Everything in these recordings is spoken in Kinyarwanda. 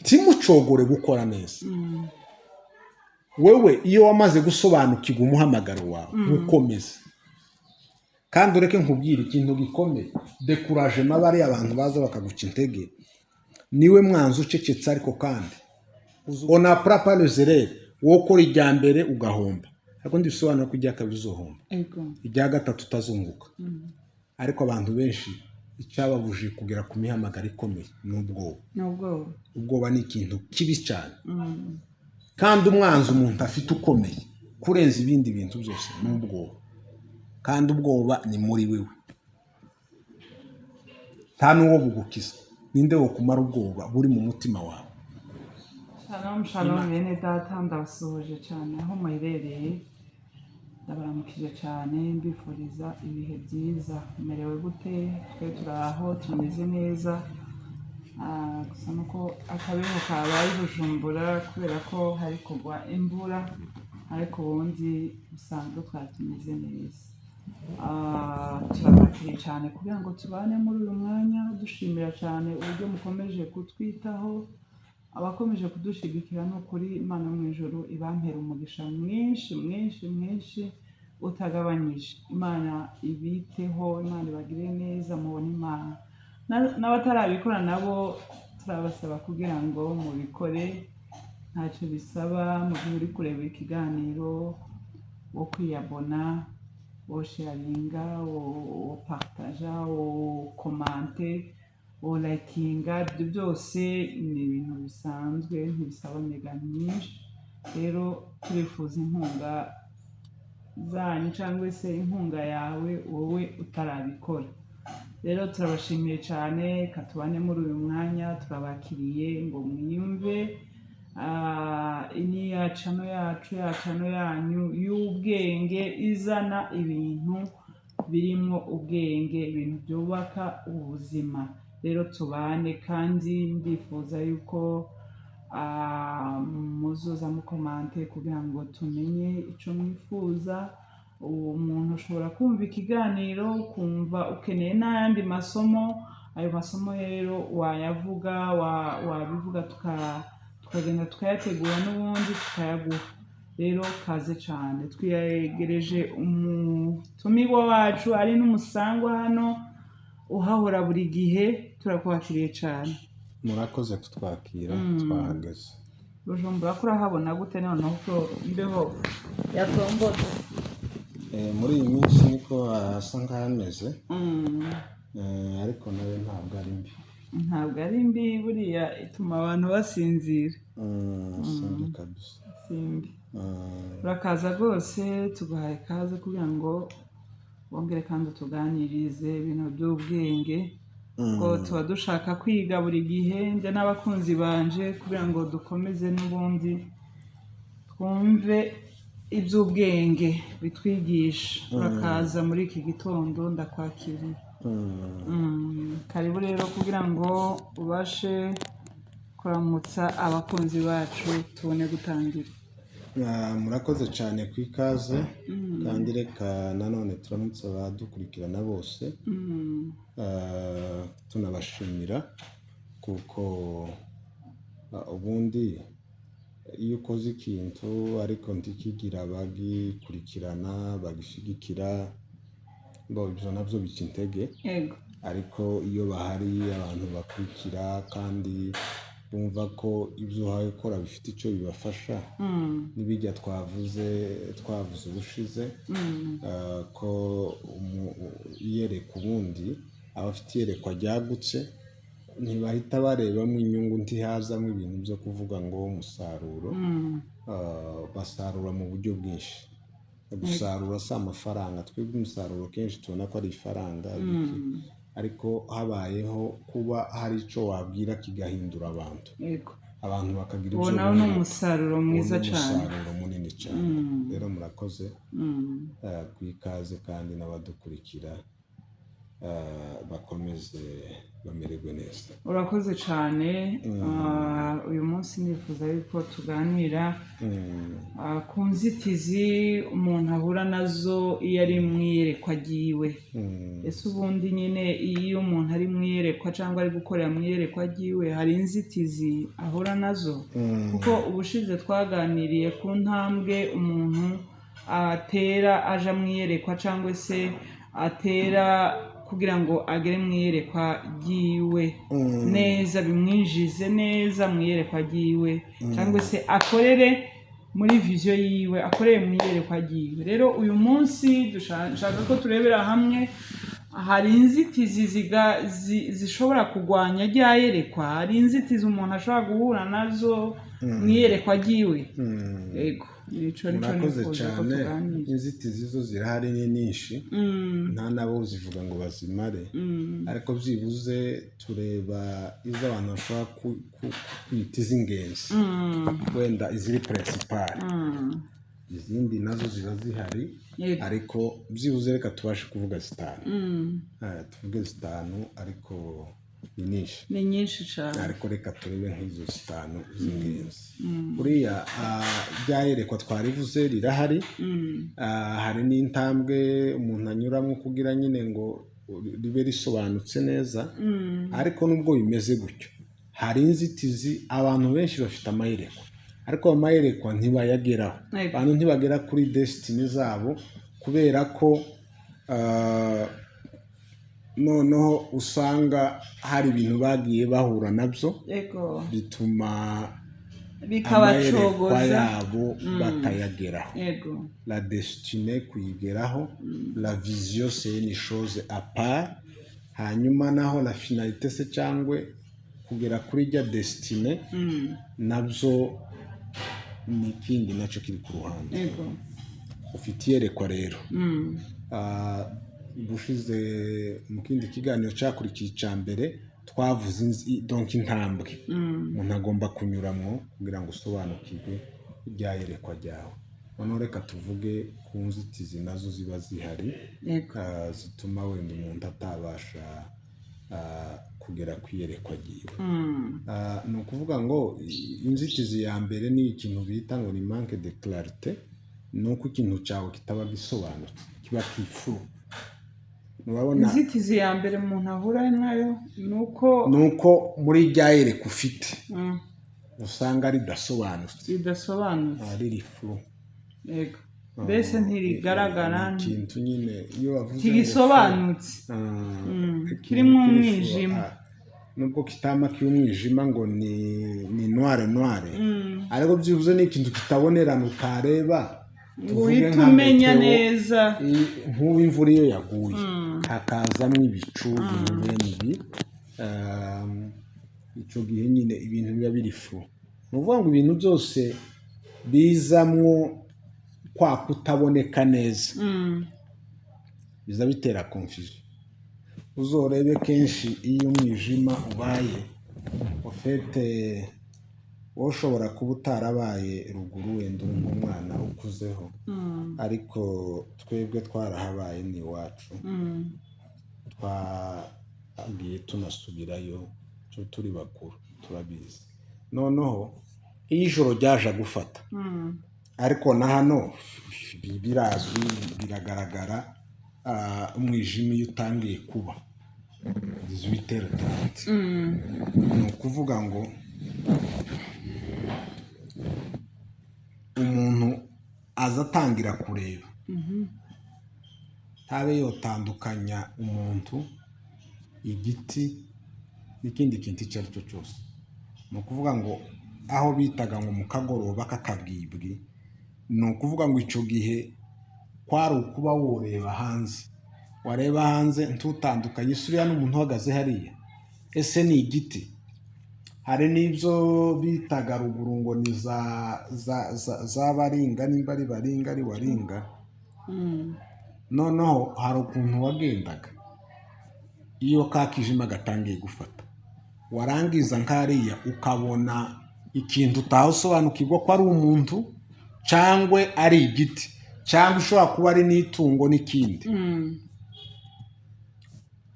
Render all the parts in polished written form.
timucogore gukora neza. Wewe iyo wamaze gusobanukirwa umuhamagaro wawe ukomeza kandi ureke nkubwira ikintu gikomeye découragement bari abantu baza bakaguca intege niwe mwanzu ucecetse ariko kandi on apprend pas les erreurs wokora ijyambere ugahomba ariko ndisobanura ko ijya kabizohomba ijya gatatu utazunguka ariko abantu benshi icyababuje kugera ku mihamagaro ikomeye ubwoba ni ikintu kibi cyane kandi umwanzi umuntu afite ukomeye kurenza ibindi bintu byose n'ubwoba kandi ubwoba ni muri wewe nta n'uwo bugukiza ninde wo kumara ubwoba buri mu mutima wawe. Shalom bene data ndabasuhuje cyane aho muherereye ndabaramukije cyane mbifuriza ibihe byiza merewe gute twe turaho tumeze neza gusa nuko akabeho kabaye Bujumbura kubera ko hari kugwa imvura ariko ubundi usanzwe twatumeze neza. Turabakiriye cyane kugira ngo tubane muri uyu mwanya dushimira cyane uburyo mukomeje kutwitaho abakomeje kudushigikira no kuri Imana mu ijuru ibampera umugisha mwinshi utagabanyije. Imana ibiteho, Imana ibagire neza mubone Imana n'abatarabikora nabo turabasaba kugira ngo mubikore ntacyo bisaba mu gihe uri kureba ikiganiro wo kwiyabona wo sharinga wo partaja wo komante wo likinga byose ni ibintu bisanzwe ntibisaba mega nyinshi. Rero turifuza inkunga zanyu cyangwa se inkunga yawe wowe utarabikora. Rero turabashimiye cyane katubane muri uyu mwanya turabakiriye ngo mwiyumve ini yacano yanyu y'ubwenge izana ibintu birimo ubwenge ibintu byubaka ubuzima. Rero tubane kandi ndifuza yuko muzuza mukomante kugira ngo tumenye icyo mwifuza. Umuntu ushobora kumva ikiganiro kumva ukeneye n'ayandi masomo, ayo masomo rero wayavuga wabivuga tukagenda tukayategura n'ubundi tukayaguha. Rero kaze cyane twiyegereje umutumirwa wacu ari n'umusangwa hano uhahora buri gihe turakwakiriye cyane. Murakoze kutwakira twahageze. Bujumbura kurahabona gute noneho ko imbeho yatombotse? Muri iyi minsi niko hasa nk'ameze ariko nawe ntabwo ari mbi buriya ituma abantu basinzira. Simbi kabisa. Urakaza rwose tuguhaye ikaze kugira ngo wongere kandi tuganirize ibintu by'ubwenge ngo tuba dushaka kwiga buri gihe njye n'abakunzi banje kugira ngo dukomeze n'ubundi twumve iby'ubwenge bitwigisha. Urakaza muri iki gitondo ndakwakiriye. Karibu rero kugira ngo ubashe kuramutsa abakunzi bacu tubone gutangira. Murakoze cyane ku ikaze kandi reka nanone turamutse abadukurikirana bose tunabashimira kuko ubundi iyo ukoze ikintu ariko ntikigira abagikurikirana bagishigikira ibyo nabyo bica intege. Ariko iyo bahari abantu bakurikira kandi bumva ko ibyo uhaye gukora bifite icyo bibafasha n'ibijya twavuze ubushize ko iyereka ubundi abafite iyerekwa ryagutse ntibahita barebamo inyungu ntihazamo ibintu byo kuvuga ngo umusaruro basarura mu buryo bwinshi. Gusarura si amafaranga, twebwe umusaruro kenshi tubona ko ari ifaranga ariko habayeho kuba hari icyo wabwira kigahindura abantu bakagira ibyo ubona n'umusaruro mwiza cyane, umusaruro munini cyane. Rero murakoze ku ikaze kandi n'abadukurikira bakomeze bamererwe neza. Urakoze cyane. Uyu munsi munsi nifuza yuko tuganira ku nzitizi umuntu ahura nazo iyo ari mu iyerekwa ryiwe. Ese ubundi nyine iyo umuntu ari mu iyerekwa cyangwa ari gukorera mu iyerekwa ryiwe hari inzitizi ahura nazo, kuko ubushize twaganiriye ku ntambwe umuntu atera aja mu iyerekwa cyangwa se atera kugira ngo agere mu iyerekwa ryiwe neza, bimwinjize neza mu iyerekwa ryiwe, cyangwa se akorere muri viziyo yiwe, akoreye mu iyerekwa ryiwe. Rero uyu munsi dushaka ko turebera hamwe hari inzitizi zishobora kurwanya rya yerekwa, hari inzitizi umuntu ashobora guhura nazo mu iyerekwa ryiwe. Yego, murakoze cyane. Inzitizi zo zirahari ni nyinshi, nta nabo zivuga ngo bazimare, ariko byibuze tureba izo abantu bashobora kwita iz'ingenzi, wenda iziri principale. Izindi nazo ziba zihari, ariko byibuze reka tubashe kuvuga zitanu. Tuvuge zitanu, ariko ni nyinshi cyane, ariko reka turebe nk'izo zitanu z'ingenzi. Buriya ryayerekwa twarivuze rirahari, hari n'intambwe umuntu anyuramo kugira nyine ngo ribe risobanutse neza, ariko nubwo bimeze gutyo hari inzitizi. Abantu benshi bafite amayerekwa, ariko amayerekwa ntibayageraho. Abantu ntibagera kuri destiny zabo kubera ko noneho usanga hari ibintu bagiye bahura nabyo bituma amayerekwa yabo batayageraho. La destinée kuyigeraho, la vision c'est une chose à part, hanyuma naho la finalité se cyangwa kugera kuri rya destinée nabyo ni ikindi nacyo kiri ku ruhande. Ufite iyerekwa rero, bushize mu kindi kiganiro cyakurikiye icya mbere twavuze donc intambwe umuntu agomba kunyuramo kugira ngo usobanukirwe ibyayerekwa ryawe. Noneho reka tuvuge ku nzitizi nazo ziba zihari zituma wenda umuntu atabasha kugera ku iyerekwa ryiwe. Ni ukuvuga ngo inzitizi ya mbere ni ikintu bita ngo ni manque de clarté, ni uko ikintu cyawe kitaba gisobanutse, kiba kifu. Inzitizi ya mbere umuntu ahura nayo ni uko muri rya yerekwa ufite usanga ridasobanutse, riri furu. Yego, mbese ntirigaragara, ikintu nyine iyo wavuze ntigisobanutse, kirimo umwijima. Nubwo kitama cy'umwijima ngo ni noire, ariko byibuze ni ikintu kitabonerana utareba, uhita umenya neza. Nk'ubu imvura iyo yaguye hakazamo ibicu bene ibi, icyo gihe nyine ibintu biba biri fu. Ni ukuvuga ngo ibintu byose bizamwo kwa kutaboneka neza biza bitera confusion. Uzorebe kenshi iyo umwijima ubaye ofete woshobora kuba utarabaye ruguru wenda uri nk'umwana ukuzeho, ariko twebwe twarahabaye ni iwacu, twagiye tunasubirayo turi bakuru turabizi. Noneho iyo ijoro ryaje gufata, ariko na hano birazwi biragaragara, umwijima iyo utangiye kuba 18h30, ni ukuvuga ngo umuntu aza atangira kureba, ntabe yotandukanya umuntu, igiti n'ikindi kintu icyo ari cyo cyose. Ni ukuvuga ngo aho bitaga ngo mu kagoroba k'akabwibwi, ni ukuvuga ngo icyo gihe kwari ukuba woreba hanze, wareba hanze ntutandukanye isuriya n'umuntu uhagaze hariya, ese ni igiti. Hari n'ibyo bitaga ruguru ngo ni za baringa, nimba ari baringa ari waringa. Noneho hari ukuntu wagendaga iyo kakijima gatangiye gufata, warangiza nkariya ukabona ikintu utasobanukirwa ko ari umuntu cyangwa ari igiti, cyangwa ushobora kuba ari n'itungo n'ikindi.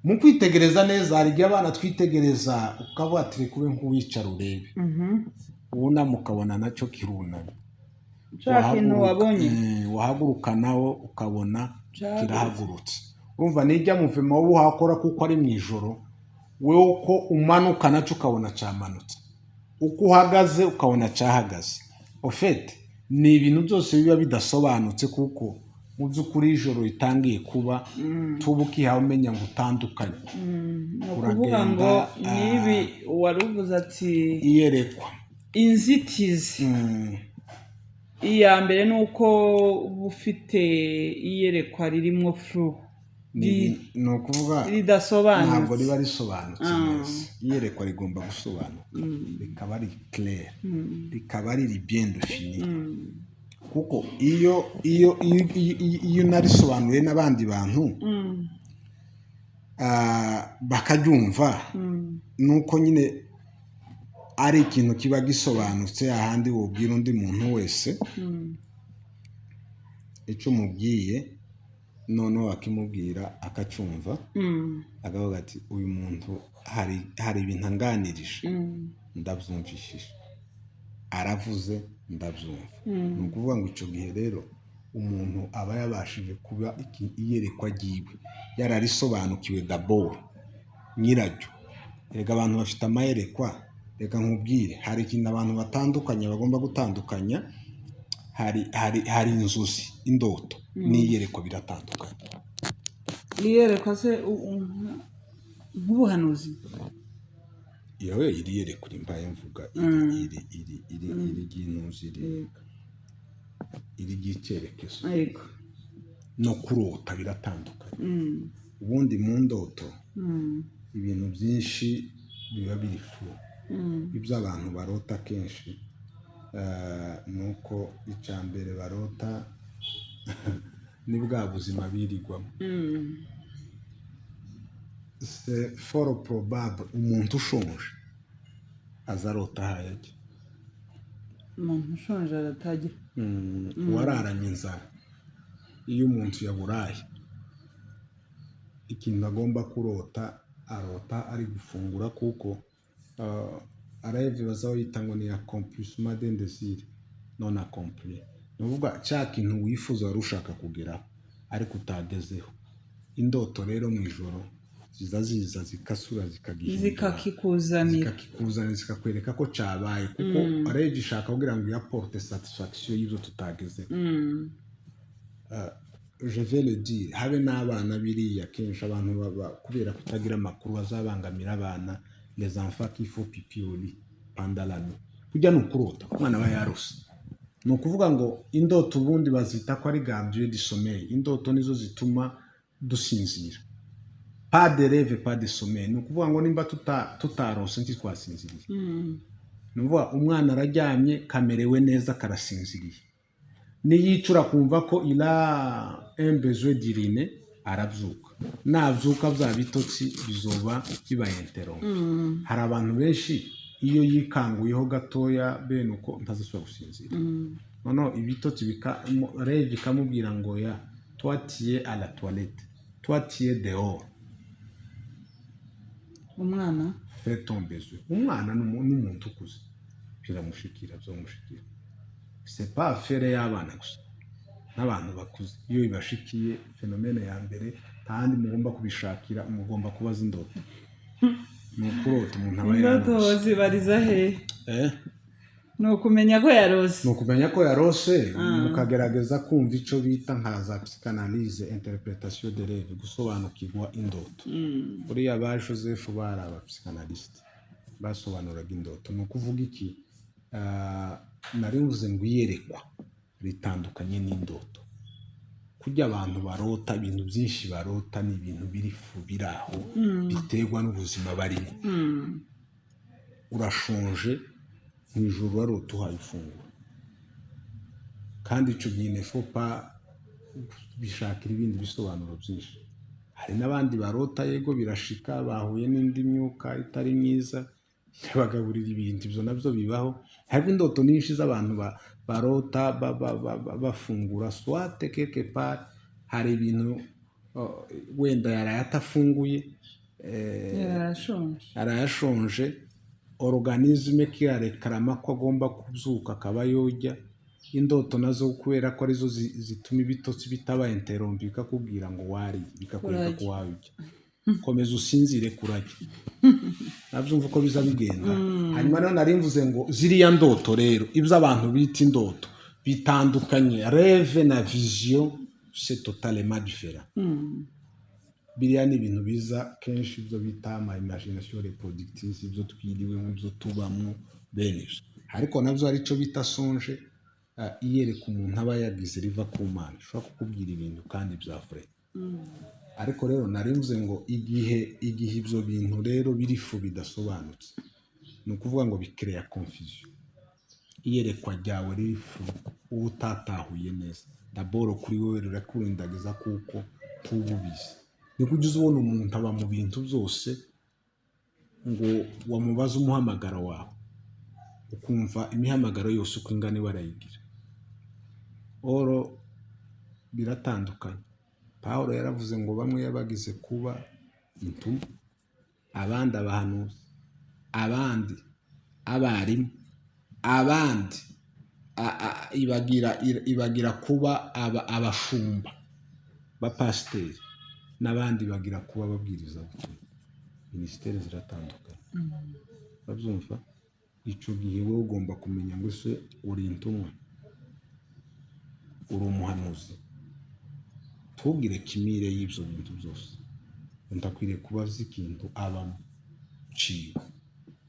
Mu kwitegereza neza hari igihe abana twitegereza ukavuga turi kube nk'uwicara urebe, wunama ukabona nacyo kirunamye cya kintu wabonye wahaguruka nawo ukabona Cyahagurutse. kirahagurutse urumva nijya muvema wowe uhakora kuko ari mu ijoro wowe uko umanuka nacyo ukabona cyamanutse uko uhagaze ukabona cyahagaze ofete ni ibintu byose biba bidasobanutse kuko mu by'ukuri ijoro ritangiye kuba tuba ukihawe umenya ngo utandukanye ni ukuvuga ngo nibi wari uvuze ati iyerekwa inzitizi iya mbere ni uko uba ufite iyerekwa ririmo furu ni ukuvuga ridasobanutse ntabwo riba risobanutse neza iyerekwa rigomba gusobanuka rikaba ari clair rikaba ari bien défini kuko iyo unarisobanuye n'abandi bantu bakaryumva nuko nyine ari ikintu kiba gisobanutse ahandi wubwira undi muntu wese icyo umubwiye noneho akimubwira akacyumva akavuga ati uyu muntu hari ibintu anganirije ndabyumvishije aravuze ndabyumva ni ukuvuga ngo icyo gihe rero umuntu aba yabashije kuba iyerekwa ryiwe yararisobanukiwe daboro nyiraryo reka abantu bafite amayerekwa reka nkubwire hari ikintu abantu batandukanye bagomba gutandukanya hari inzozi indoto n'iyerekwa biratandukanye iyerekwa se nk'ubuhanuzi yewe iri yerekwa imbaye mvuga iri ry'intuzi iri ry'icyerekezo no kurota biratandukanye ubundi mu ndoto ibintu byinshi biba biri fu ibyo abantu barota kenshi ni uko icya mbere barota ni bwa buzima birirwamo c'est fort probable umuntu ushonje azarota ahayajya umuntu ushonje aratajya uwararanye inzara iyo umuntu yaburaye ikintu agomba kurota arota ari gufungura kuko arayeve bazaho yita ngo ni accomplissement d'un désir non accompli ni ukuvuga cya kintu wifuza wari ushaka kugeraho ariko utagezeho indoto rero mu ijoro ziza zikasura zikakikuzanira zikakwereka ko cyabaye kuko arayeve ishaka kugira ngo iyaporte satisfaction y'ibyo tutagezeho je vais le dire habe n'abana biriya kenshi abantu kubera kutagira amakuru bazabangamira abana les enfants qu'il faut pipi au lit pendant la nuit kujya nukurota umwana aba yarose ni ukuvuga ngo indoto ubundi bazita ko ari gardien du sommeil indoto nizo zituma dusinzira pas de rêve pas de sommeil ni ukuvuga ngo nimba tutarose ntitwasinziriye ni ukuvuga umwana araryamye kamerewe neza karasinziriye niyicura kumva ko ila un besoin d'uriner arabyuka nabyuka bya bitotsi bizoba bibaye interompe hari abantu benshi iyo yikanguyeho gatoya bene uko ntazasubira gusinzira noneho ibitotsi rege ikamubwira ngo ya twatiye à la toilette twatiye dehors umwana fait ton besoin umwana n'umuntu ukuze biramushikira byomushikira c'est pas affaire y'abana gusa n'abantu bakuze iyo bibashikiye fenomene ya mbere kandi mugomba kubishakira mugomba kubaza indoto ni ukurota umuntu aba indoto zibariza he ni ukumenya ko yarose ni ukumenya ko yarose mukagerageza kumva icyo bita nka za psychanalyse interpretation de rêve gusobanukirwa indoto buriya ba Joseph bari aba psychanalyste basobanuraga indoto ni ukuvuga iki narivuze ngo iyerekwa ritandukanye n'indoto kujya abantu barota ibintu byinshi barota ni ibintu biri fu biraho biterwa n'ubuzima barimo urashonje mu ijoro warota uhaye ifunguro kandi icyo gihe nefopa bishakira ibindi bisobanuro byinshi hari n'abandi barota yego birashika bahuye n'indi myuka itari myiza bagaburira ibintu ibyo nabyo bibaho hari indoto nyinshi z'abantu barota bafungura swate quelque part hari ibintu wenda yaraye atafunguye yarashonje organisme kirarekarama ko agomba kubyuka akaba yojya indoto nazo kubera ko arizo zituma ibitotsi bitaba interrompe bikakubwira ngo wari bikakwereka ko wajya komeza usinzire kurajya nabyumva uko biza bigenda hanyuma rero nari mvuze ngo ziriya ndoto rero ibyo abantu bita indoto bitandukanye rêve na vision c'est totalement différent biriya ni ibintu biza kenshi ibyo bita ama imagination reproductive ibyo twiriwe nk'ibyo tubamo bene ibyo ariko nabyo ari cyo bita songe iyereka umuntu aba yagize riva ku mana ushobora kukubwira ibintu kandi bya vrai ariko rero nari mvuze ngo igihe ibyo bintu rero biri fu bidasobanutse ni ukuvuga ngo bikereya confusion iyerekwa ryawe riri fu uba utatahuye neza daboro kuri wowe rirakurindagiza kuko tububizi niko ujya ubona umuntu aba mu bintu byose ngo wamubaza umuhamagaro wawe ukumva imihamagaro yose uko ingana iba arayigira oro biratandukanye Pawulo yaravuze ngo bamwe yabagize kuba intumwa abandi abahanuzi abandi abarimu abandi ibagira kuba abashumba bapasiteri n'abandi bagira kuba babwiriza minisiteri ziratandukanye babyumva icyo gihe wowe ugomba kumenya ngo ese uri intumwa uri umuhanuzi tubwire kimire y'ibyo bintu byose ndakwiriye kuba azi ikintu abamo ciwe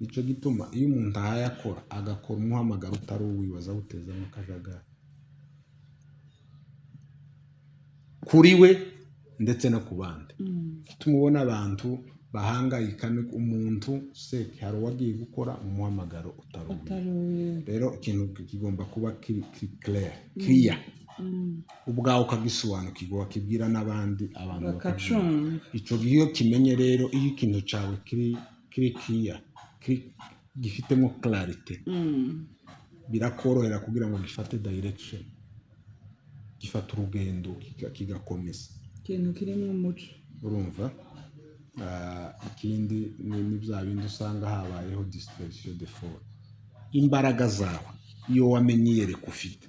nicyo gituma iyo umuntu ahaye akora agakora umuhamagaro utari uwibaza awuteza mu kajagari kuri we ndetse no ku bandi tumubona abantu bahangayika umuntu seke hari uwagiye gukora umuhamagaro utari uwiwe rero ikintu kigomba kuba kiri clear ubwawe ukagisobanukirwa wakibwira n'abandi abantu bakacumva icyo gihe iyo kimenye rero iyo ikintu cyawe kiri clear gifitemo clarity birakorohera kugira ngo gifate direction gifata urugendo kigakomeza ikintu kirimo umuco urumva ikindi ni bya bindi usanga habayeho dispersion de force imbaraga zawe iyo wamenye iyereka ufite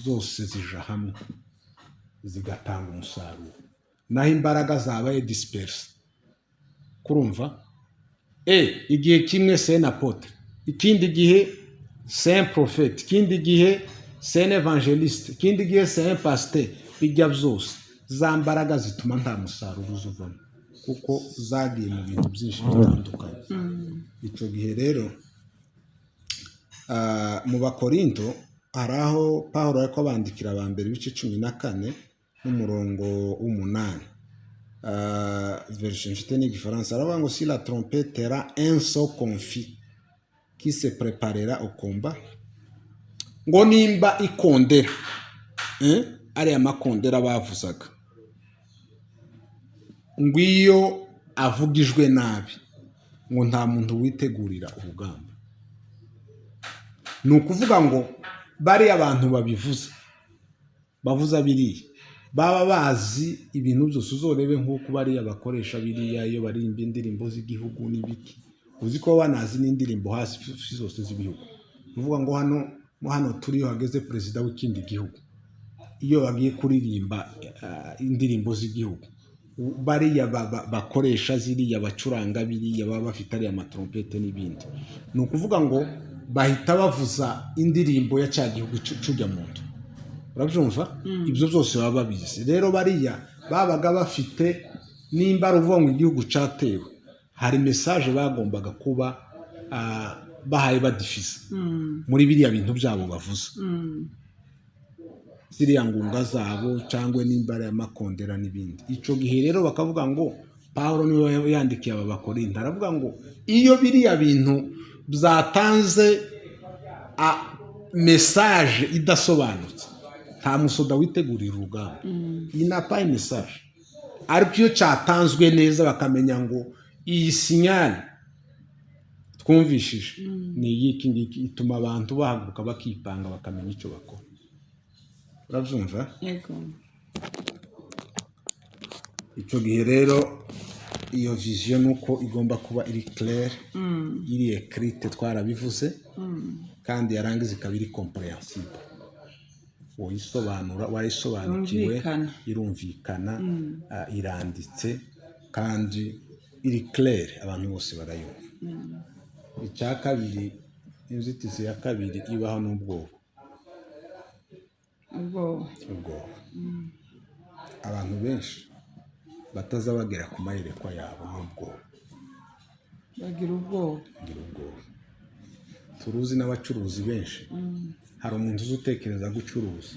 zose zija hamwe zigatanga umusaruro naho imbaraga zabaye disperse kurumva igihe kimwe c'est un apôtre ikindi gihe c'est un prophète ikindi gihe c'est un évangéliste ikindi gihe c'est un pasteur bijya byose za mbaraga zituma nta musaruro uzuvamo kuko zagiye mu bintu byinshi bitandukanye icyo gihe rero mu bakorinto hari aho Pawulo ariko bandikira aba mbere ibice 14 n'umurongo w'8 version mfite n'igifaransa aravuga ngo si la trompette era un son confit qui se préparera au combat ngo nimba ikondera ariya makondera bavuzaga ngo iyo avugijwe nabi ngo nta muntu witegurira urugamba ni ukuvuga ngo bari abantu bavuza biriya baba bazi ibintu byose uzorebe nk'uko bariya bakoresha biriya iyo barimba indirimbo z'igihugu n'ibiki uzi ko banazi n'indirimbo hasi zose z'ibihugu uvuga ngo hano turiyo hageze perezida w'ikindi gihugu iyo bagiye kuririmba indirimbo z'igihugu bariya bakoresha ziriya bacuranga biriya baba bafite ariya amatrompete n'ibindi ni ukuvuga ngo bahita bavuza indirimbo ya cya gihugu cyujya mu nda urabyumva ibyo byose baba babizi rero bariya babaga bafite nimba ari uvuga ngo igihugu cyatewe hari message bagombaga kuba bahaye badifise muri biriya bintu byabo bavuze ziriya ngunga zabo cyangwa nimba ari amakondera n'ibindi icyo gihe rero bakavuga ngo Pawulo niwe yandikiye aba bakorinto aravuga ngo iyo biriya bintu byatanze message idasobanutse nta musoda witegurira urugamba iyi na pa message ariko iyo cyatanzwe neza bakamenya ngo iyi sinyali twumvishije ni iki ngiki ituma abantu bahaguruka bakipanga bakamenya icyo bakora urabyumva yego icyo gihe rero iyo vision nuko igomba kuba iri claire iri écrite twarabivuze kandi yarangiza ikaba iri comprehensible wayisobanukiwe irumvikana iranditse kandi iri claire abantu bose barayumva icya kabiri inzitizi ya kabiri ibaho n'ubwoba abantu benshi bataza bagera ku mayerekwa yabo n'ubwoba bagira ubwoba turuzi n'abacuruzi benshi hari umuntu uzi utekereza gucuruza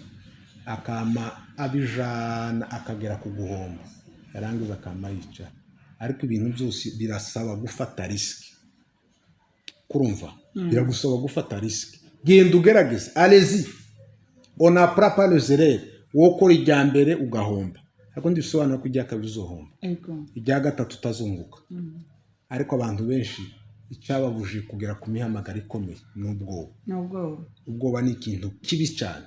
akama abijana akagera ku guhomba yarangiza akama yicara ariko ibintu byose birasaba gufata risiki kurumva biragusaba gufata risiki genda ugerageze allez-y on apprend pas les erreurs wokora ijya mbere ugahomba ariko ndisobanura ko ijya kabiri uzohomba ijya gatatu utazunguka ariko abantu benshi icyababuje kugera ku mihamagaro ikomeye ubwoba ni ikintu kibi cyane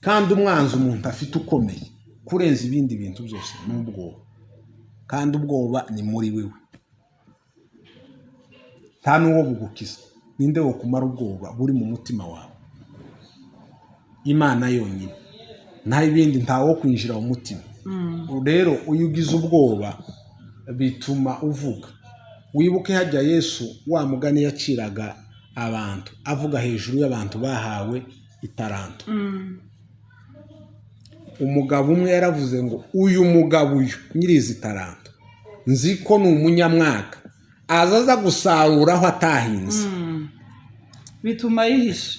kandi umwanzi umuntu afite ukomeye kurenza ibindi bintu byose n'ubwoba kandi ubwoba ni muri wewe nta n'uwo bugukiza ninde wo kumara ubwoba buri mu mutima wawe Imana yonyine nta ibindi ntawo kwinjira mu mutima rero uyu ugize ubwoba bituma uvuga wibuke hajya Yesu wa mugani yaciraga abantu avuga hejuru y'abantu bahawe itaranto umugabo umwe yaravuze ngo uyu mugabo uyu nyirizi taranto nzi ko ni umunyamwaka azaza gusarura aho atahinze bituma yihisha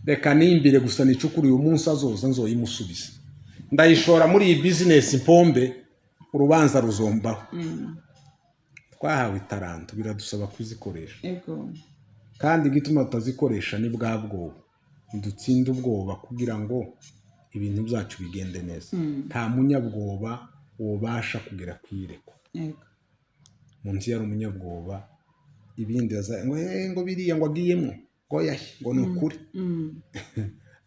reka nimbire gusa nicukuri uyu munsi azoza nzoyimusubiza ndayishora muri iyi business mpombe urubanza ruzombaho twahawe itaranto biradusaba kuzikoresha kandi igituma tutazikoresha ni bwa bwoba dutsinde ubwoba kugira ngo ibintu byacu bigende neza nta munyabwoba wobasha kugera kwirekwa munsi yari umunyabwoba ibindi ngo biriya ngo agiyemo ngo yahe ngo ni ukuri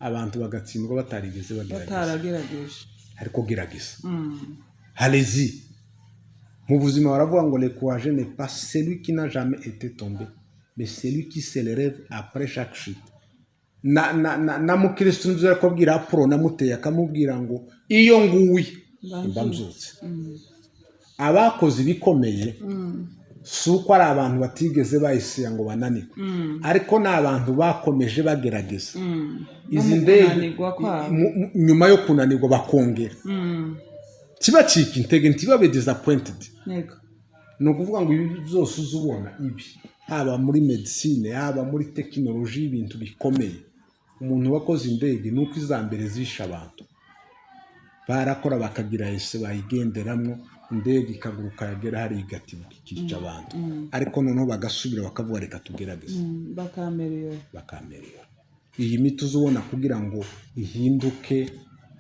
abantu bagatsindwa batarigeze bagerageza ariko gerageza allez-y mu buzima baravuga ngo le courage n'est pas celui qui n'a jamais été tombé mais celui qui se relève après chaque chute na mukristo nzira ko bwira pro namuteye akamubwira ngo iyo nguwi mbamzutse abakoze ibikomeye suko ari abantu batigeze bayisiya ngo bananirwe ariko n'abantu bakomeje bagerageza izi ndege nyuma yo kunanirwa bakongera kibacika intege ntibabe disappointed no kuvuga ngo ibi byose uzubona ibi haba muri medicine haba muri technology ibintu bikomeye umuntu wakoze indege nuko izambere zisha abantu barakora bakagira ese bayigenderamo indege ikaguruka yagera hari igatibuka ikica abantu ariko noneho bagasubira bakavuga reka tugerageze bakamerera iyi miti uzubona kugira ngo ihinduke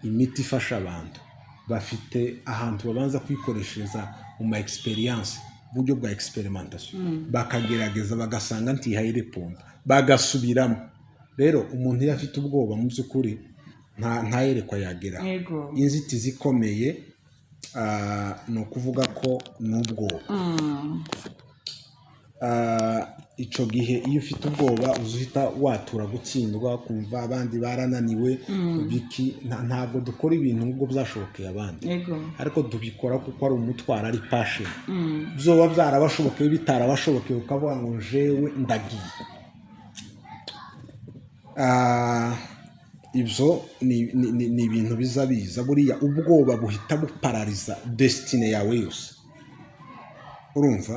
imiti ifasha abantu bafite ahantu babanza kwikoreshereza mu ma experience buryo bwa experimentation bakagerageza bagasanga ntihaye reponda bagasubiramo rero umuntu yafite ubwoba mu by'ukuri nta yerekwa yagera inzitizi ikomeye ni ukuvuga ko n'ubwoba icyo gihe iyo ufite ubwoba uzihita watura gutsindwa kumva abandi barananiwe biki ntabwo dukora ibintu nk'ubwo byashobokeye abandi ariko tubikora kuko ari umutwaro ari passion byoba byarabashobokeye bitarabashobokeye ukavuga ngo jewe ndagiye ibyo ni ibintu biza buriya ubwoba buhita buparariza destine yawe yose urumva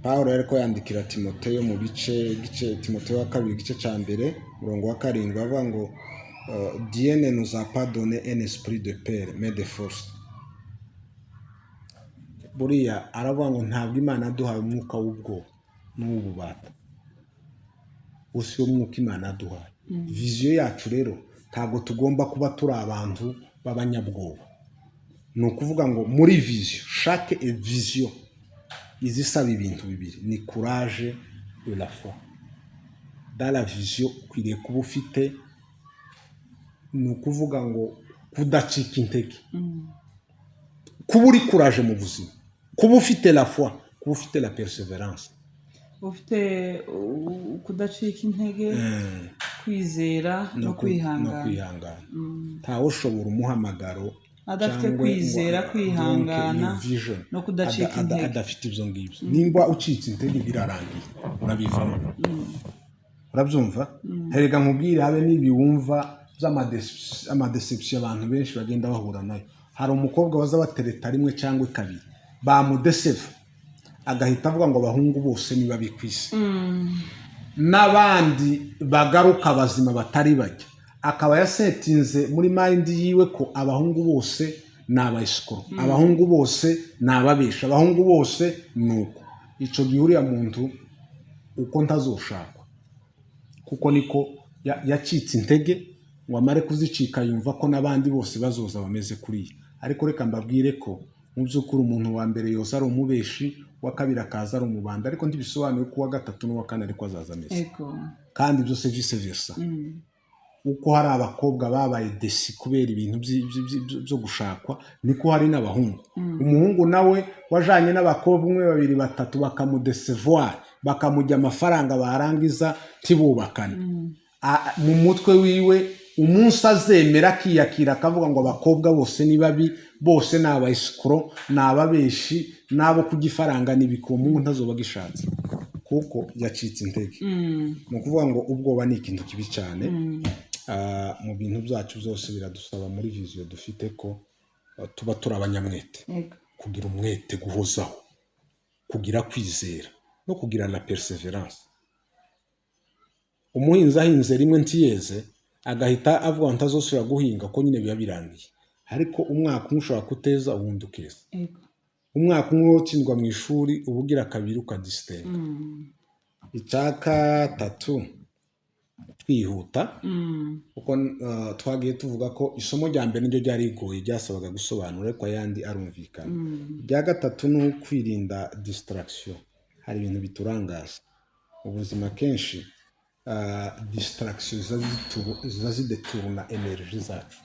Pawulo ariko yandikira Timoteyo mu gice Timoteyo wa kabiri gice cya mbere murongo wa 7 avuga ngo Dieu ne nous a pas donné un esprit de peur mais de force buriya aravuga ngo ntabwo Imana yaduhaye umwuka w'ubwoba n'ububata usi umwuka Imana yaduhaye vision yacu rero ntabwo tugomba kuba turi abantu b'abanyabwoba ni ukuvuga ngo muri vision chaque vision izisaba ibintu bibiri ni courage de la foi dans la vision ukwiriye kuba ufite ni ukuvuga ngo kudacika intege kuba uri kuraje mu buzima, kuba ufite la foi, kuba ufite la perseverance, ufite kudacika intege, kwizera no kwihangana. ntawe ushobora umuhamagaro adafite kwizera, kwihangana no kudacika intege, adafite ibyo ngibyo. Nimba ucitse intege birarangiye, urabivamo. Urabyumva? Herega nkubwire, habe n'ibiwumva by'amadeception abantu benshi bagenda bahura nayo. Hari umukobwa waza batereta rimwe cyangwa kabiri, bamudeseva agahita avuga ngo abahungu bose ni babi ku isi, n'abandi bagaruka bazima batari bajya, akaba yasetinze muri mind yiwe ko abahungu bose ni abayisikoro, abahungu bose ni ababesha, abahungu bose ni uko. Icyo gihe uriya muntu uko ntazoshakwa, kuko niko yacitse intege, ngo amare kuzicika yumva ko n'abandi bose bazoza bameze kuriya. Ariko reka mbabwire ko mu by'ukuri umuntu wa mbere yose ari umubeshi, uwa kabiri akaza ari umubanda, ariko ntibisobanuye ko uwa gatatu n'uwa kane ariko azaza ameze. Kandi byose vice versa. Uko hari abakobwa babaye desi kubera ibintu byo gushakwa, niko hari n'abahungu. Umuhungu nawe wajanye n'abakobwa umwe babiri batatu bakamudesevoir, bakamujya amafaranga barangiza tibubakane. Mu mutwe wiwe umunsi azemera akiyakira akavuga ngo abakobwa bose ni babi, bose ni abayisikoro, ni ababeshi, n'abo kugifaranga n'ibikuba, umuntu ntazoba gishatse kuko yacitse intege. Ni ukuvuga ngo ubwoba ni ikintu kibi cyane. Mu bintu byacu byose biradusaba muri viziyo dufite ko tuba turi abanyamwete, kugira umwete, guhozaho, kugira kwizera no kugira na perseverance. Umuhinzi ahinze rimwe ntiyeze agahita avuga ngo ntazosubira guhinga ko nyine biba birangiye, ariko umwaka umwe ushobora kuteza ubundi ukeza. Umwaka umwe wotsindwa mu ishuri ubugira kabiri ukadisitenga. Icya gatatu, twihuta, kuko twagiye tuvuga ko isomo rya mbere niryo ryari rigoye, ryasabaga gusobanura, ariko ayandi arumvikana. Irya gatatu ni ukwirinda distraction. Hari ibintu biturangaza ubuzima kenshi, distraction ziza zideturuna energy zacu.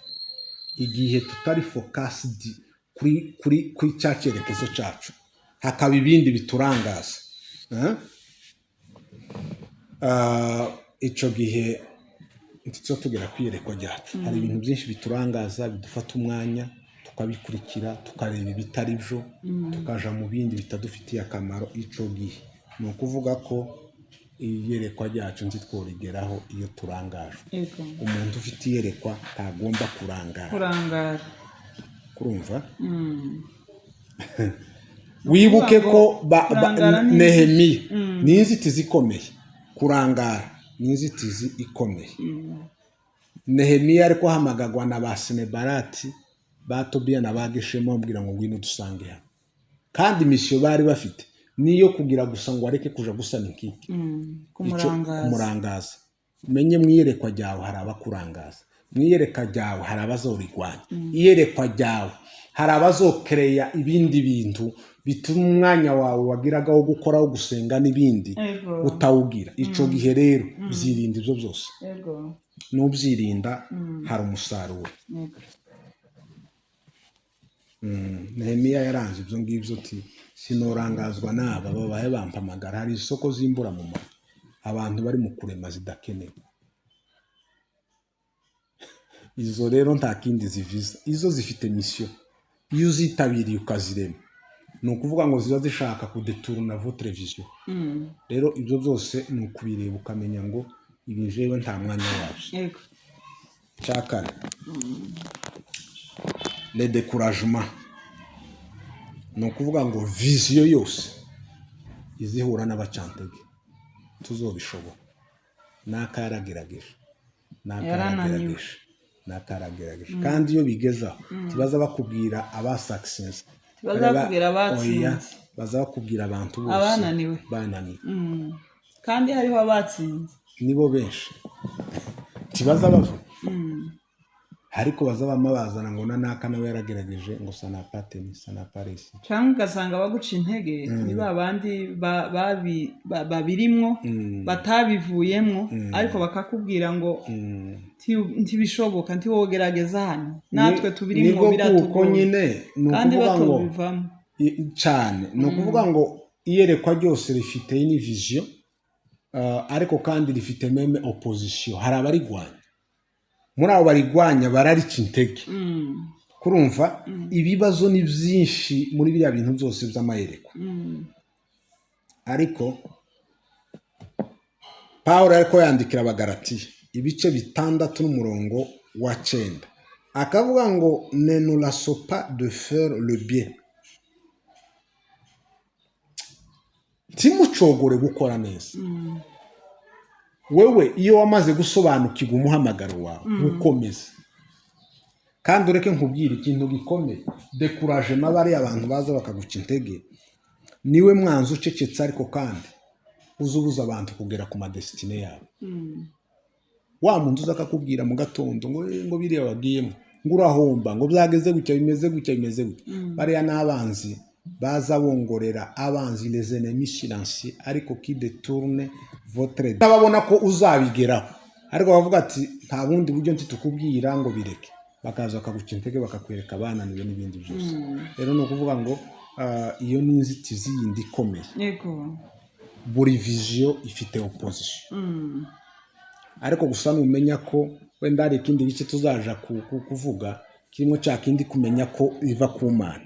Igihe tutari focused kuri cya cyerekezo cyacu, hakaba ibindi biturangaza. Icyo gihe ntitso tugera kwiyerekwa ryacu. Hari ibintu byinshi biturangaza, bidufata umwanya tukabikurikira, tukareba ibitari byo, tukaja mu bindi bitadufitiye akamaro. Icyo gihe ni ukuvuga ko iyerekwa ryacu ntitworigeraho iyo turangajwe. Umuntu ufite iyerekwa ntagomba kurangara. Kurumva? Wibuke ko Nehemiya ni inzitizi ikomeye, kurangara ni inzitizi ikomeye. Nehemiya ariko ahamagagwa na ba Senebarati, ba Tobiya na ba Geshemu bamubwira ngo ngwino dusange hano, kandi misiyo bari bafite niyo kugira gusa ngo areke kuja gusana inkike, kumurangaza. Umenye mwiyerekwa ryawe hari abakurangaza, mwiyerekwa ryawe hari abazorigwanya, iyerekwa ryawe hari abazokereya ibindi bintu bituma umwanya wawe wagiraga wo gukora, wo gusenga n'ibindi utawugira. Icyo gihe rero byirinda ibyo byose. Nubyirinda hari umusaruro. Nehemiya yaranze ibyo ngibyo, ati sinorangazwa n'aba babaye bampamagara. Hari isoko zimbura mu mara, abantu bari mu kurema zidakenewe. Izo rero nta kindi ziviza, izo zifite misiyo. Iyo uzitabiriye ukazirema, ni ukuvuga ngo ziba zishaka kudeturuna votre vision. Rero ibyo byose ni ukubireba ukamenya ngo ibi jewe nta mwanya wabyo. Cyakane, le découragement, ni ukuvuga ngo viziyo yose izihura n'abacantege tuzobishobora. N'akaragerageje kandi iyo bigezaho tibaza bakubwira abasuccess, baza bakubwira abantu bose bananiwe. Kandi hariho abatsinze nibo benshi tibaza bavuga. ariko bazabama bazana ngo nanaka nawe yaragerageje ngo sana pateni sana paresi cyangwa ugasanga baguca intege ni babandi babirimwo batabivuyemwo ariko bakakubwira ngo ntibishoboka ntiwogerageza hano natwe tubirimwo biratugoye kandi batobivamo cyane ni ukuvuga ngo iyerekwa ryose rifite ni vision ariko kandi rifite meme opposition hari abarigwanya muri abo barigwanya bararica intege kurumva ibibazo ni byinshi muri biriya bintu byose by'amayerekwa ariko Pawulo ariko yandikira abagalatiya ibice 6 n'umurongo wa 9 akavuga ngo ne nous lassons pas de faire le bien timucogore gukora neza wewe iyo wamaze gusobanukirwa umuhamagaro wawe ukomeza kandi ureke nkubwira ikintu gikomeye dekuraje mabari abantu baza bakaguca intege niwe mwanzu ucecetse ariko kandi uzubuza abantu kugera ku madestine yabo wa muntu uza akakubwira mu gatondo ngo biriya wagiyemo ngo urahomba ngo byageze gutya bimeze gutya bariya n'abanzi baza bongorera abanzi les ennemis silencieux ariko qui détourne votre nababona ko uzabigeraho ariko bavuga ati nta bundi buryo ntitukubwira ngo bireke bakaza bakaguca intege bakakwereka abananiwe n'ibindi byose rero ni ukuvuga ngo iyo ni inzitizi yindi ikomeye yego buri vision ifite opposition ariko gusa numenya ko wenda hari ikindi gice tuzaja kuvuga kirimo cya kindi kumenya ko iva ku Mana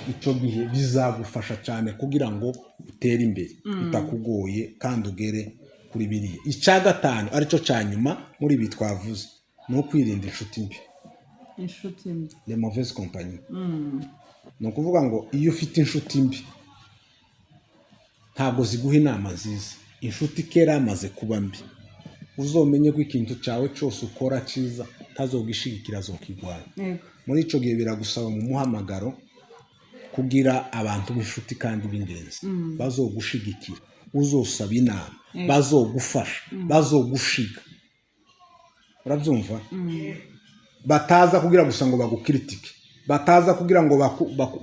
icyo gihe bizagufasha cyane kugira ngo utere imbere bitakugoye kandi ugere kuri biriya icya gatanu aricyo cya nyuma muri ibi twavuze ni ukwirinda inshuti mbi les mauvaises compagnies ni ukuvuga ngo iyo ufite inshuti mbi ntabwo ziguha inama nziza inshuti kera amaze kuba mbi uzomenye ko ikintu cyawe cyose ukora cyiza ntazogishigikira zokigwanya muri icyo gihe biragusaba mu muhamagaro kugira abantu b'inshuti kandi b'ingenzi bazogushigikira uzosaba inama bazogufasha bazogushiga urabyumva bataza kugira gusa ngo bagukritike bataza kugira ngo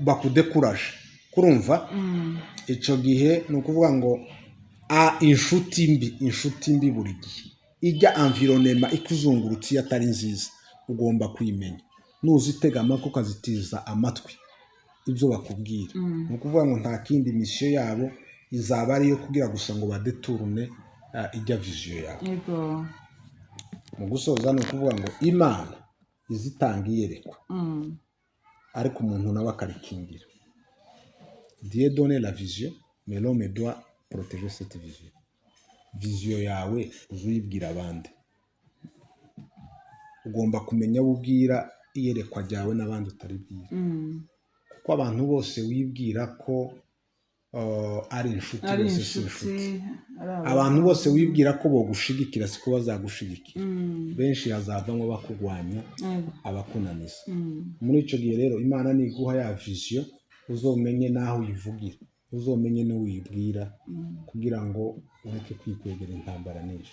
bakudekuraje kurumva icyo gihe ni ukuvuga ngo inshuti mbi buri gihe ijya environnement ikuzungurutse atari nziza ugomba kwimenya nuzitega amatwi ukazitiza amatwi ibyo bakubwira ni ukuvuga ngo nta kindi misiyo yabo izaba ariyo kugira gusa ngo badeturune ijya viziyo yawe mu gusoza ni ukuvuga ngo Imana izitanga iyerekwa ariko umuntu nawe akarikingira Dieu donne la vision mais l'homme doit protéger cette vision yawe uzuyibwira abandi ugomba kumenya abo ubwira iyerekwa ryawe n'abandi utaribwira kuko abantu bose wibwira ko ari inshuti bose si inshuti abantu bose wibwira ko bogushigikira siko bazagushigikira benshi hazavamo bakugwanya abakunaniza muri icyo gihe rero Imana niguha ya vision uzomenye naho uyivugira uzomenye n'uwibwira kugira ngo ureke kwikwegera intambara nyinshi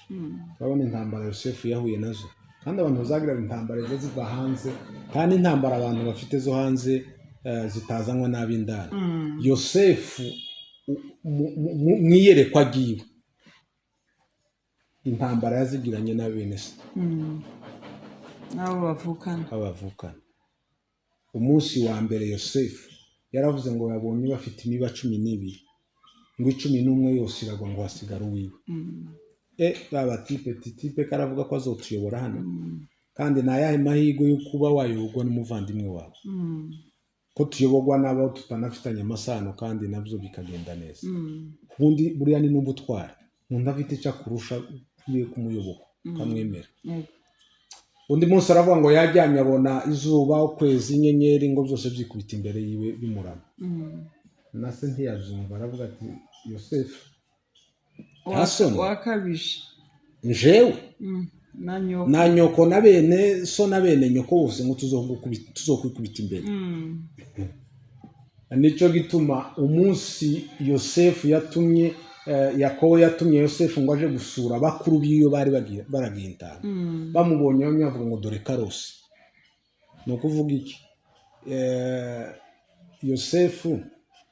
urabona intambara Yosefu yahuye nazo kandi abantu bazagira intambara ziva hanze kandi intambara abantu bafite zo hanze zitazanwa n'ab'indani Yosefu mwiyerekwa agiwe intambara yazigiranye na bene se nabo bavukana umunsi wa mbere Yosefu yaravuze ngo yabonye bafite imiba 12 ngo 11 yose iragwa ngo hasigara uwiwe baba tipe karavuga ko azotuyobora hano kandi nayahe mahirwe yo kuba wayoborwa n'umuvandimwe wawe ko tuyoborwa n'abo tutanafitanye amasano kandi nabyo bikagenda neza ubundi buriya ni n'ubutwara umuntu afite icyo akurusha ukwiye kumuyoboka ukamwemera undi munsi aravuga ngo yajyanye abona izuba ukwezi inyenyeri ngo byose byikubita imbere yiwe bimurama na se ntiyazumva aravuga ati Yosefu wakabije njewe na nyoko na bene so na bene nyoko bose ngo tuzokwikubita imbere nicyo gituma umunsi Yosefu yatumye yakobo yatumye yosefu ngo aje gusura bakuru b'iyo bari baragiye intama bamubonye bamwe bavuga ngo dore karosi ni ukuvuga iki yosefu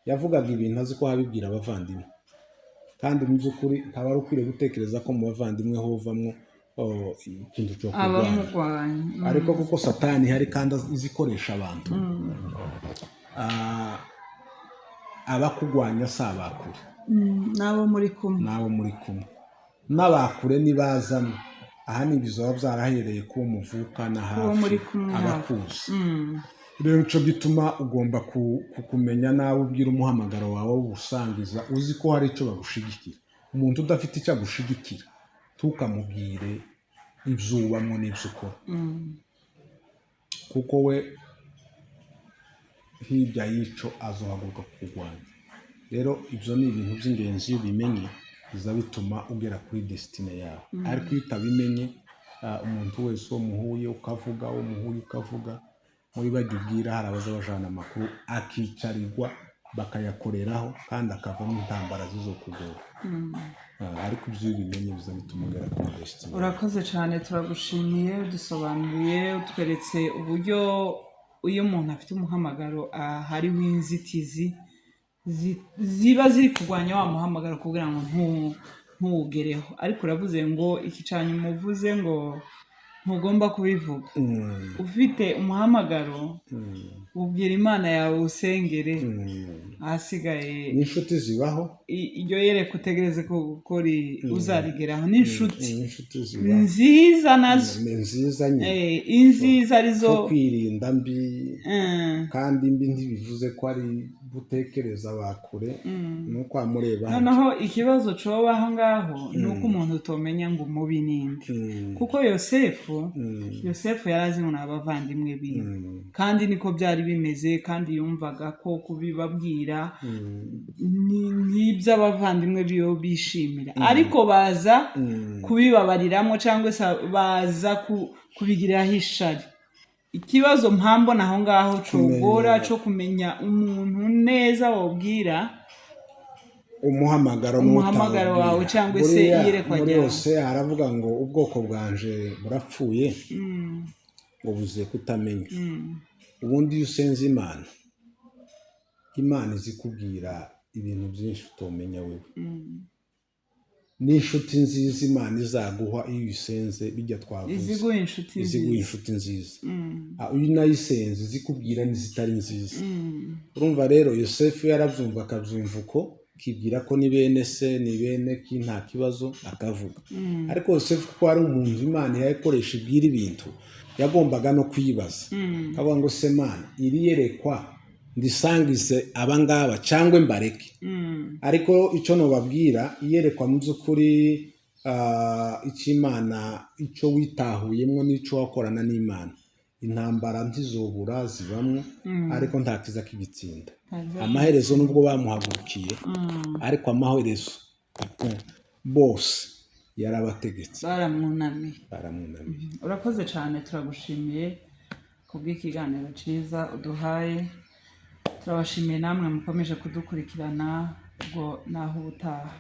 yavugaga ibintu azi ko abibwira abavandimwe kandi mu by'ukuri ntaba ari ukwiriye gutekereza ko mu bavandimwe hovamwo ikintu cyo kurwanya ariko kuko satani hari kandi izikoresha abantu abakugwanya si abakure n'abo muri kumwe n'abakure nibazamo aha ni bizaba byarahereye kuwo muvukana hafi abakuzi rero icyo gituma ugomba kumenya nawe ubwira umuhamagaro wawe w'ubusangiza uzi ko hari icyo bagushigikira umuntu udafite icyo agushigikira tukamubwire ibyo ubamo n'ibyo ukora kuko we hirya y'icyo azohaguruka kukurwanya rero ibyo ni ibintu by'ingenzi iyo ubimenye biza bituma ugera kuri desitine yawe ariko iyo utabimenye umuntu wese uwo muhuye ukavuga muri bajya ubwira hari abaza bajana amakuru akicarirwa bakayakoreraho kandi akavamo intambara zizo kugora ariko ibyo ubimenye biza bituma ugera kuri desitine. Urakoze cyane, turagushimiye, udusobanuriye, utweretse uburyo iyo umuntu afite umuhamagaro hariho inzitizi ziba ziri kurwanya wa muhamagaro kugira ngo ntuwugereho, ariko uravuze ngo iki cyane umuvuze ngo ntugomba kubivuga ufite umuhamagaro ubwira imana yawe usengere ahasigaye n'inshuti zibaho iryo yereka utegereze ko gukora uzarigeraho n'inshuti nziza nazo inziza arizo kwirinda mbi kandi mbi ntibivuze ko ari gutekereza bakure nuko amureba noneho ikibazo coba aho ngaho ni uko umuntu utomenya ngo umubi ninde kuko yosefu yarazi ngo n'abavandimwe biwe kandi niko byari bimeze kandi yumvaga ko kubibabwira n'ibyo abavandimwe biwe bishimira ariko baza kubibabariramo cyangwa se baza kubigiraho ishari. Ikibazo mpambona aho ngaho cogora cyo kumenya umuntu neza wabwira umuhamagaro wawe cyangwa se iyerekwa ryawe. Yose aravuga ngo ubwoko bwanje burapfuye ngo buziye kutamenya. Ubundi iyo usenze imana izikubwira ibintu byinshi utomenya wewe. N'inshuti nziza imana izaguha iyo uyisenze bijya twavuze iziguha inshuti nziza iyo unayisenze zikubwira n'izitari nziza. Urumva rero Yosefu yarabyumva akabyumva uko kibwira ko ni bene se ni bene ki nta kibazo akavuga ariko Yosefu kuko ari umuntu imana yakoresha ibwira ibintu yagombaga no kwibaza akavuga ngo se mana iri yerekwa ndisangize abangaba cyangwa mbareke. Ariko icyo nobabwira iyerekwa mu by'ukuri icy'imana icyo witahuyemo n'icyo wakorana n'imana intambara ntizobura zibamwo ariko nta kiza k'igitsinda. Amaherezo nubwo bamuhagurukiye ariko amaherezo bose yarabategetse baramwunamiye. Urakoze cyane, turagushimiye kubw'ikiganiro cyiza uduhaye. Turabashimiye namwe mukomeje kudukurikirana ubwo naho ubutaha.